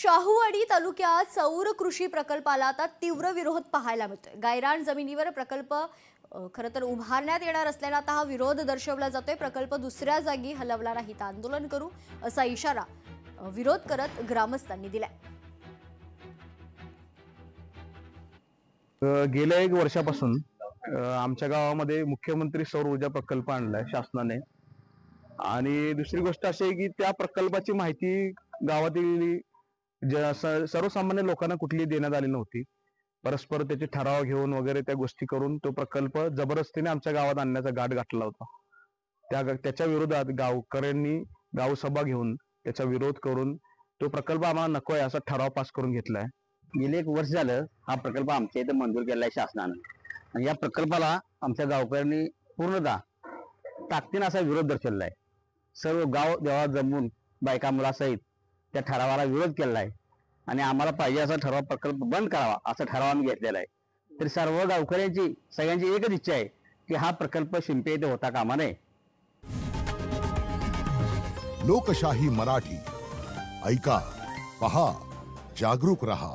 शाहूवाडी तालुक्यात सौर कृषी प्रकल्पाला आता तीव्र विरोध पाहायला मिळतोय। गायरान जमिनीवर प्रकल्प खरं तर उभारण्यात येणार असल्याने आता हा विरोध दर्शवला जातोय। प्रकल्प दुसऱ्या जागी हलवला नाही तर आंदोलन करू असा इशारा विरोध करत ग्रामस्थांनी दिलाय। गेल्या एक वर्षापासून आमच्या गावामध्ये मुख्यमंत्री सौर ऊर्जा प्रकल्प आणलाय शासनाने। आणि दुसरी गोष्ट अशी आहे की त्या प्रकल्पाची माहिती गावातील सर्वसामान्य लोकांना कुठली देण्यात आली नव्हती। परस्पर त्याचे ठराव घेऊन वगैरे त्या गोष्टी करून तो प्रकल्प जबरदस्तीने आमच्या गावात आणण्याचा घाट घातला होता। त्याच्या विरोधात गावकऱ्यांनी गावसभा घेऊन त्याचा विरोध करून तो प्रकल्प आम्हाला नको आहे असा ठराव पास करून घेतलाय। गेले एक वर्ष झालं हा प्रकल्प आमच्या इथे मंजूर केला आहे शासनाने आणि या प्रकल्पाला आमच्या गावकऱ्यांनी पूर्णतः ताकदीने असा विरोध दर्शवला आहे। सर्व गाव देवा जमून बायका मुलासहित त्या ठरावाला विरोध केला आहे आणि आम्हाला पाहिजे असा ठराव प्रकल्प बंद करावा असा ठराव आम्ही घेतलेला आहे। तरी सर्व गावकऱ्यांची सगळ्यांची एकच इच्छा आहे की हा प्रकल्प शिंपे येथे होता कामा नये। लोकशाही मराठी ऐका, पहा, जागरूक रहा।